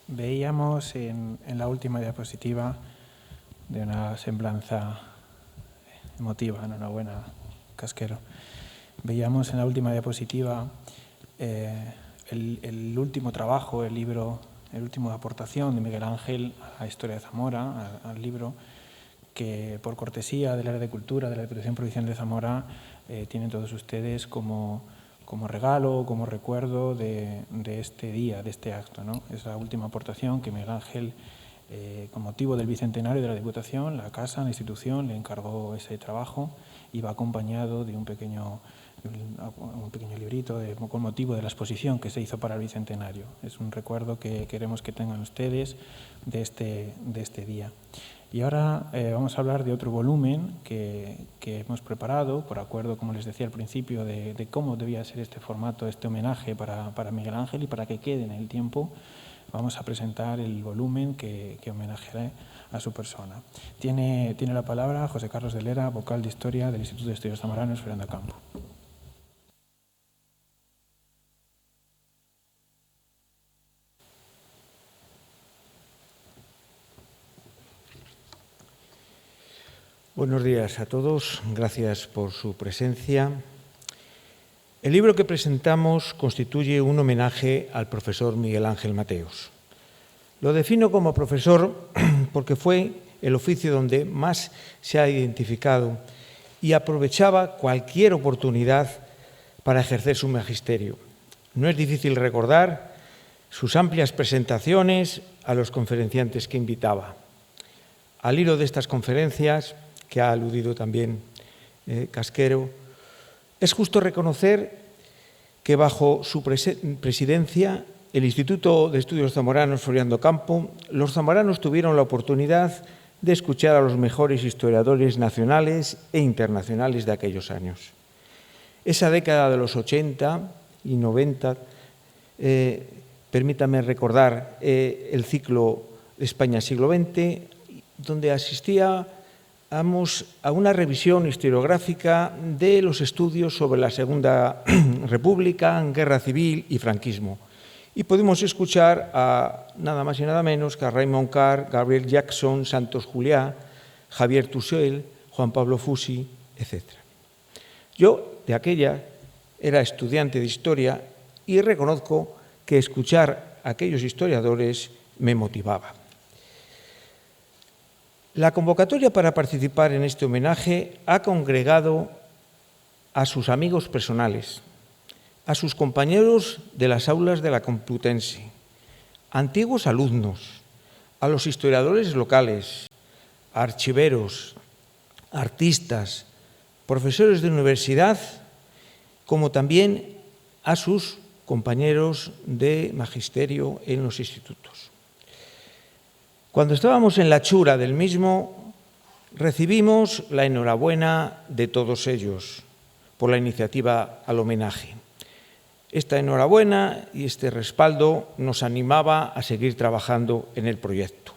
Veíamos en la última diapositiva de una semblanza emotiva, enhorabuena, Casquero. Veíamos en la última diapositiva el último trabajo, el libro, el último aportación de Miguel Ángel a la historia de Zamora, al libro que por cortesía del área de cultura de la Diputación Provincial de Zamora tienen todos ustedes como regalo, como recuerdo de este día, de este acto, ¿no? Es la última aportación que Miguel Ángel Con motivo del bicentenario de la Diputación, la Casa, la institución, le encargó ese trabajo y va acompañado de un pequeño librito con motivo de la exposición que se hizo para el bicentenario. Es un recuerdo que queremos que tengan ustedes de este día. Y ahora vamos a hablar de otro volumen que hemos preparado por acuerdo, como les decía al principio, de cómo debía ser este formato, este homenaje para Miguel Ángel y para que quede en el tiempo. Vamos a presentar el volumen que homenajeará a su persona. Tiene la palabra José Carlos de Lera, vocal de Historia del Instituto de Estudios Zamoranos, Fernando Campo. Buenos días a todos, gracias por su presencia. El libro que presentamos constituye un homenaje al profesor Miguel Ángel Mateos. Lo defino como profesor porque fue el oficio donde más se ha identificado y aprovechaba cualquier oportunidad para ejercer su magisterio. No es difícil recordar sus amplias presentaciones a los conferenciantes que invitaba. Al hilo de estas conferencias, que ha aludido también Casquero, es justo reconocer que bajo su presidencia, el Instituto de Estudios Zamoranos Fernando Campo, los zamoranos tuvieron la oportunidad de escuchar a los mejores historiadores nacionales e internacionales de aquellos años. Esa década de los 80 y 90, permítame recordar el ciclo España siglo XX, donde asistíamos a una revisión historiográfica de los estudios sobre la Segunda República, Guerra Civil y franquismo. Y pudimos escuchar a nada más y nada menos que a Raymond Carr, Gabriel Jackson, Santos Juliá, Javier Tussell, Juan Pablo Fusi, etc. Yo, de aquella, era estudiante de historia y reconozco que escuchar a aquellos historiadores me motivaba. La convocatoria para participar en este homenaje ha congregado a sus amigos personales, a sus compañeros de las aulas de la Complutense, antiguos alumnos, a los historiadores locales, archiveros, artistas, profesores de universidad, como también a sus compañeros de magisterio en los institutos. Cuando estábamos en la hechura del mismo, recibimos la enhorabuena de todos ellos por la iniciativa al homenaje. Esta enhorabuena y este respaldo nos animaba a seguir trabajando en el proyecto.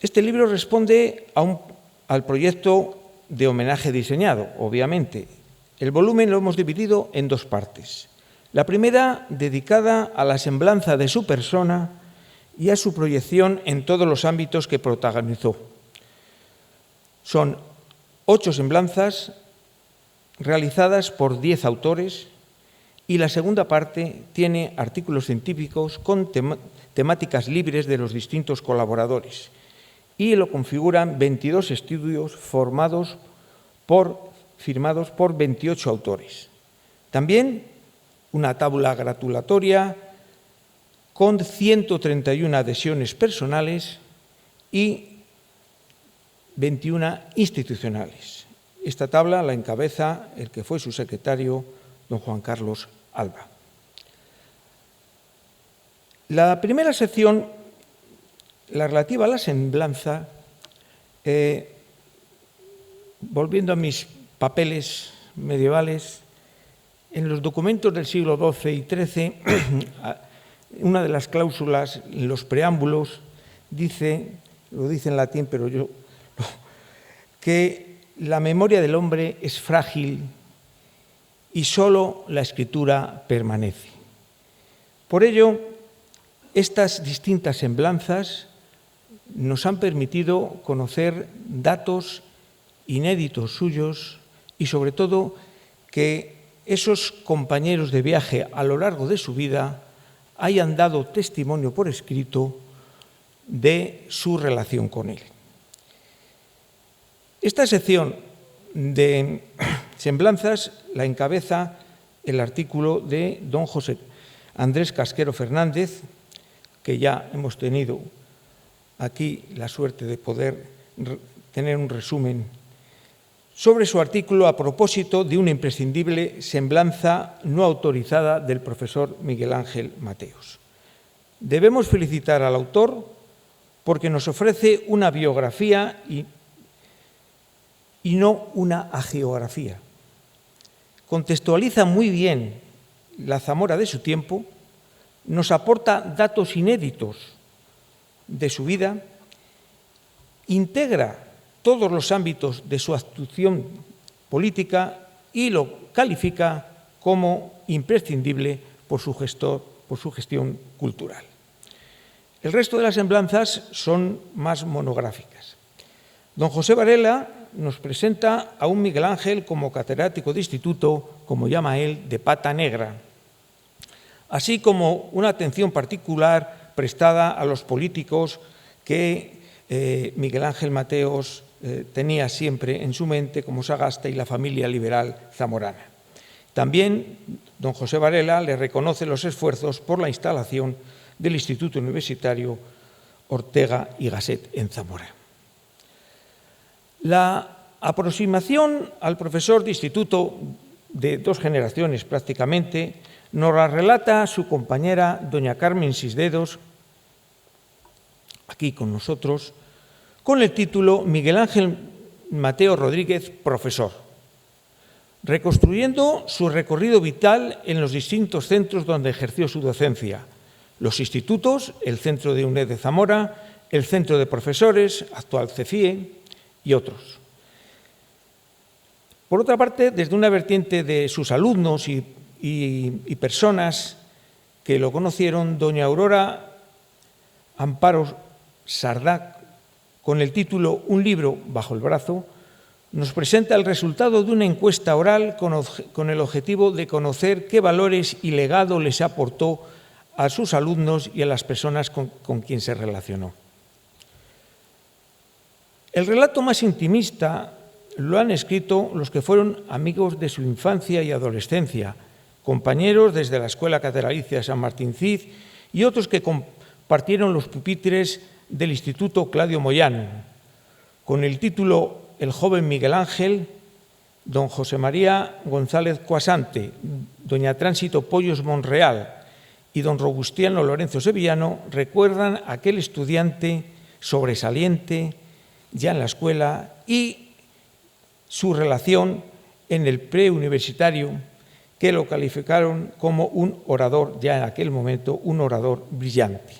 Este libro responde al proyecto de homenaje diseñado, obviamente. El volumen lo hemos dividido en dos partes. La primera, dedicada a la semblanza de su persona y a su proyección en todos los ámbitos que protagonizó. Son 8 semblanzas realizadas por 10 autores y la segunda parte tiene artículos científicos con temáticas libres de los distintos colaboradores y lo configuran 22 estudios firmados por 28 autores. También una tabla gratulatoria con 131 adhesiones personales y 21 institucionales. Esta tabla la encabeza el que fue su secretario, don Juan Carlos Alba. La primera sección, la relativa a la semblanza, volviendo a mis papeles medievales, en los documentos del siglo XII y XIII, una de las cláusulas, en los preámbulos, dice, lo dice en latín, pero yo, que la memoria del hombre es frágil y solo la escritura permanece. Por ello, estas distintas semblanzas nos han permitido conocer datos inéditos suyos y, sobre todo, que esos compañeros de viaje a lo largo de su vida hayan dado testimonio por escrito de su relación con él. Esta sección de semblanzas la encabeza el artículo de don José Andrés Casquero Fernández, que ya hemos tenido aquí la suerte de poder tener un resumen sobre su artículo a propósito de una imprescindible semblanza no autorizada del profesor Miguel Ángel Mateos. Debemos felicitar al autor porque nos ofrece una biografía y no una hagiografía. Contextualiza muy bien la Zamora de su tiempo, nos aporta datos inéditos de su vida, integra todos los ámbitos de su actuación política y lo califica como imprescindible por su gestión cultural. El resto de las semblanzas son más monográficas. Don José Varela nos presenta a un Miguel Ángel como catedrático de instituto, como llama él, de pata negra, así como una atención particular prestada a los políticos que Miguel Ángel Mateos tenía siempre en su mente, como Sagasta y la familia liberal zamorana. También don José Varela le reconoce los esfuerzos por la instalación del Instituto Universitario Ortega y Gasset en Zamora. La aproximación al profesor de instituto de dos generaciones prácticamente nos la relata su compañera doña Carmen Sisdedos, aquí con nosotros, con el título Miguel Ángel Mateo Rodríguez, profesor, reconstruyendo su recorrido vital en los distintos centros donde ejerció su docencia, los institutos, el Centro de UNED de Zamora, el Centro de Profesores, actual CEFIE, y otros. Por otra parte, desde una vertiente de sus alumnos y personas que lo conocieron, doña Aurora Amparo Sardá, con el título Un libro bajo el brazo, nos presenta el resultado de una encuesta oral con el objetivo de conocer qué valores y legado les aportó a sus alumnos y a las personas con quien se relacionó. El relato más intimista lo han escrito los que fueron amigos de su infancia y adolescencia, compañeros desde la Escuela Catedralicia San Martín Cid y otros que compartieron los pupitres del Instituto Claudio Moyano, con el título El joven Miguel Ángel, don José María González Coasante, doña Tránsito Pollos Monreal y don Robustiano Lorenzo Sevillano recuerdan a aquel estudiante sobresaliente ya en la escuela y su relación en el preuniversitario, que lo calificaron como un orador, ya en aquel momento, un orador brillante.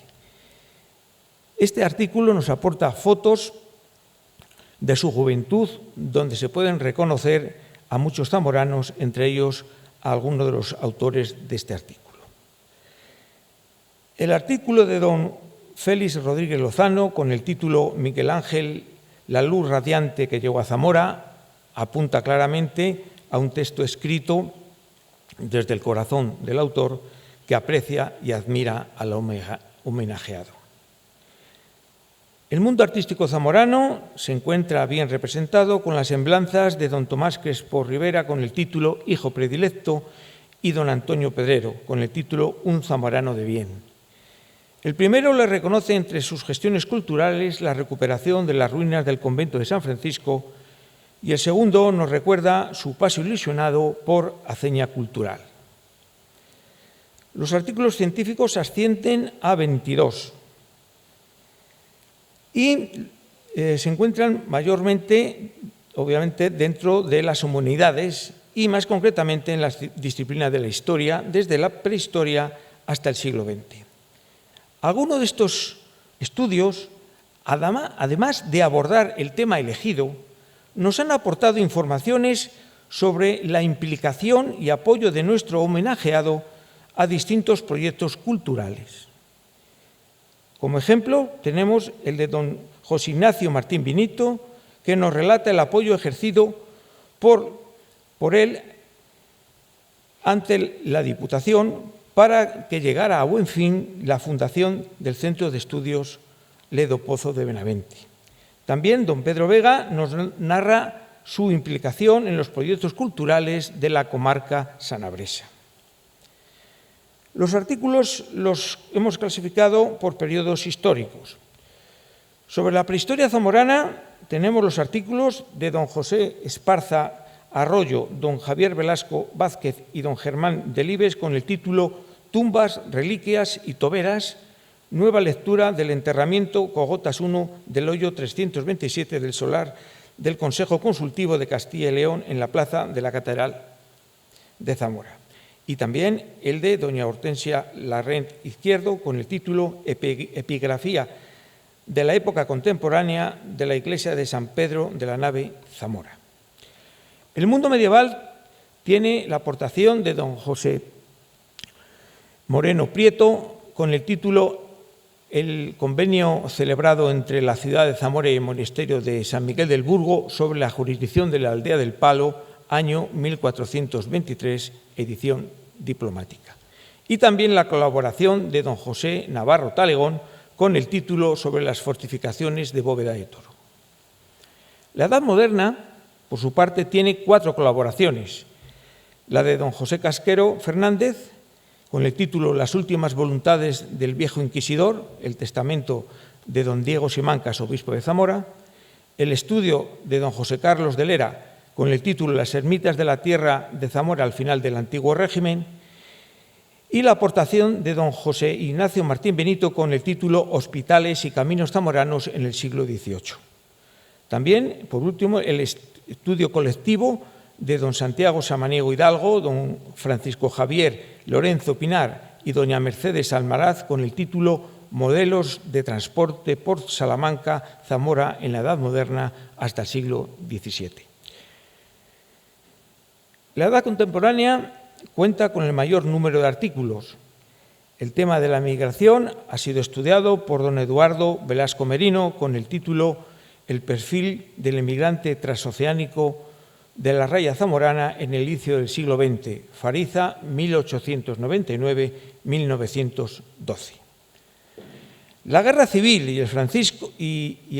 Este artículo nos aporta fotos de su juventud, donde se pueden reconocer a muchos zamoranos, entre ellos a algunos de los autores de este artículo. El artículo de don Félix Rodríguez Lozano, con el título Miguel Ángel, la luz radiante que llegó a Zamora, apunta claramente a un texto escrito desde el corazón del autor que aprecia y admira al homenajeado. El mundo artístico zamorano se encuentra bien representado con las semblanzas de don Tomás Crespo Rivera con el título Hijo predilecto y don Antonio Pedrero con el título Un zamorano de bien. El primero le reconoce entre sus gestiones culturales la recuperación de las ruinas del convento de San Francisco y el segundo nos recuerda su paso ilusionado por Aceña Cultural. Los artículos científicos ascienden a 22 y se encuentran mayormente, obviamente, dentro de las humanidades y más concretamente en las disciplinas de la historia, desde la prehistoria hasta el siglo XX. Algunos de estos estudios, además de abordar el tema elegido, nos han aportado informaciones sobre la implicación y apoyo de nuestro homenajeado a distintos proyectos culturales. Como ejemplo, tenemos el de don José Ignacio Martín Vinito, que nos relata el apoyo ejercido por él ante la Diputación para que llegara a buen fin la fundación del Centro de Estudios Ledo Pozo de Benavente. También don Pedro Vega nos narra su implicación en los proyectos culturales de la comarca sanabresa. Los artículos los hemos clasificado por periodos históricos. Sobre la prehistoria zamorana tenemos los artículos de don José Esparza Arroyo, don Javier Velasco Vázquez y don Germán Delibes con el título Tumbas, reliquias y toberas, nueva lectura del enterramiento Cogotas I del hoyo 327 del solar del Consejo Consultivo de Castilla y León en la plaza de la Catedral de Zamora. Y también el de doña Hortensia Larrent Izquierdo con el título Epigrafía de la época contemporánea de la iglesia de San Pedro de la Nave, Zamora. El mundo medieval tiene la aportación de don José Moreno Prieto con el título El convenio celebrado entre la ciudad de Zamora y el monasterio de San Miguel del Burgo sobre la jurisdicción de la aldea del Palo, año 1423, edición diplomática. Y también la colaboración de don José Navarro Talegón con el título sobre las fortificaciones de Bóveda de Toro. La Edad Moderna, por su parte, tiene 4 colaboraciones. La de don José Casquero Fernández, con el título Las últimas voluntades del viejo inquisidor, el testamento de don Diego Simancas, obispo de Zamora, el estudio de don José Carlos de Lera, con el título Las ermitas de la tierra de Zamora al final del antiguo régimen, y la aportación de don José Ignacio Martín Benito con el título Hospitales y caminos zamoranos en el siglo XVIII. También, por último, el estudio colectivo de don Santiago Samaniego Hidalgo, don Francisco Javier Lorenzo Pinar y doña Mercedes Almaraz con el título Modelos de transporte por Salamanca, Zamora en la Edad Moderna hasta el siglo XVII. La Edad Contemporánea cuenta con el mayor número de artículos. El tema de la migración ha sido estudiado por don Eduardo Velasco Merino con el título El perfil del emigrante transoceánico de la raya zamorana en el inicio del siglo XX, Fariza, 1899-1912. La guerra civil y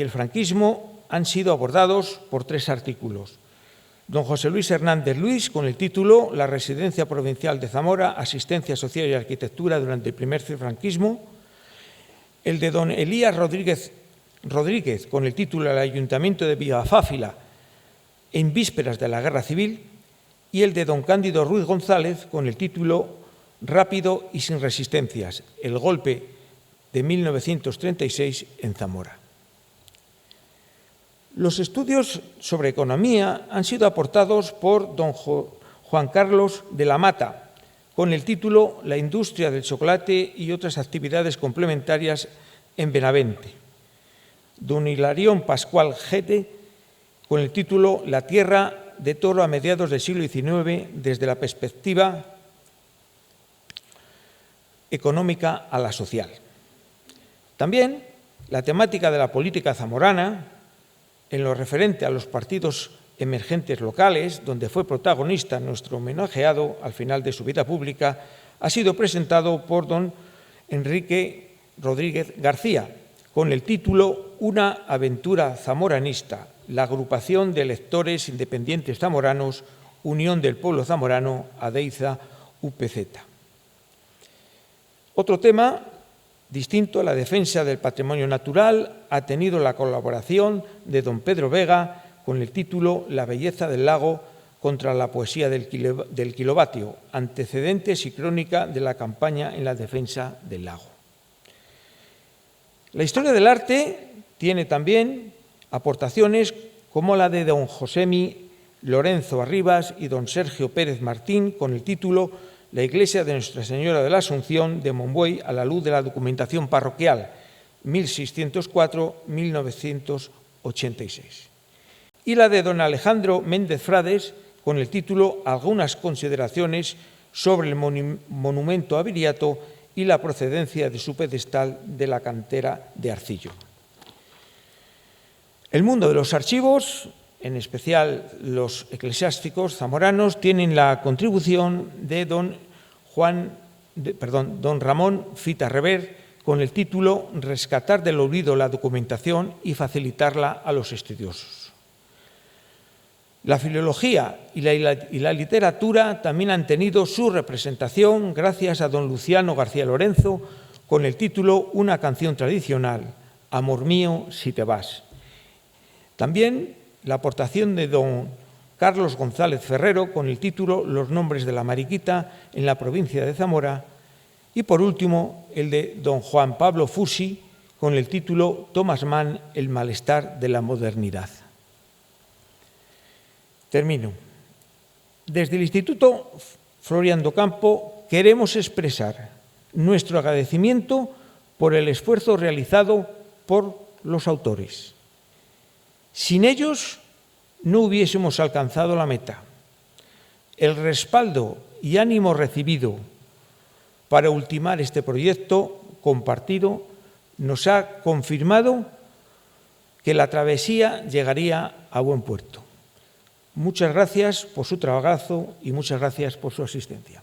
el franquismo han sido abordados por 3 artículos. Don José Luis Hernández Luis, con el título La residencia provincial de Zamora, asistencia social y arquitectura durante el primer franquismo. El de don Elías Rodríguez, con el título El ayuntamiento de Villafáfila en vísperas de la guerra civil. Y el de don Cándido Ruiz González, con el título Rápido y sin resistencias, el golpe de 1936 en Zamora. Los estudios sobre economía han sido aportados por don Juan Carlos de la Mata, con el título La industria del chocolate y otras actividades complementarias en Benavente. Don Hilarión Pascual Gete, con el título La tierra de Toro a mediados del siglo XIX, desde la perspectiva económica a la social. También la temática de la política zamorana, en lo referente a los partidos emergentes locales, donde fue protagonista nuestro homenajeado al final de su vida pública, ha sido presentado por don Enrique Rodríguez García, con el título Una aventura zamoranista, la agrupación de lectores independientes zamoranos, Unión del Pueblo Zamorano, Adeiza, UPZ. Otro tema distinto a la defensa del patrimonio natural ha tenido la colaboración de don Pedro Vega con el título La belleza del lago contra la poesía del kilovatio, antecedentes y crónica de la campaña en la defensa del lago. La historia del arte tiene también aportaciones como la de don Josemi Lorenzo Arribas y don Sergio Pérez Martín con el título La iglesia de Nuestra Señora de la Asunción de Monbuey a la luz de la documentación parroquial, 1604-1986. Y la de don Alejandro Méndez Frades con el título Algunas consideraciones sobre el monumento a Viriato y la procedencia de su pedestal de la cantera de Arcillo. El mundo de los archivos, en especial los eclesiásticos zamoranos, tienen la contribución de don Ramón Fita Rever con el título Rescatar del olvido la documentación y facilitarla a los estudiosos. La filología y la literatura también han tenido su representación gracias a don Luciano García Lorenzo con el título Una canción tradicional, Amor mío, si te vas. También la aportación de don Carlos González Ferrero con el título Los nombres de la Mariquita en la provincia de Zamora. Y por último, el de don Juan Pablo Fusi con el título Thomas Mann, el malestar de la modernidad. Termino. Desde el Instituto Florian Docampo queremos expresar nuestro agradecimiento por el esfuerzo realizado por los autores. Sin ellos no hubiésemos alcanzado la meta. El respaldo y ánimo recibido para ultimar este proyecto compartido nos ha confirmado que la travesía llegaría a buen puerto. Muchas gracias por su trabajo y muchas gracias por su asistencia.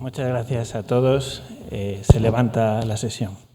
Muchas gracias a todos. Se levanta la sesión.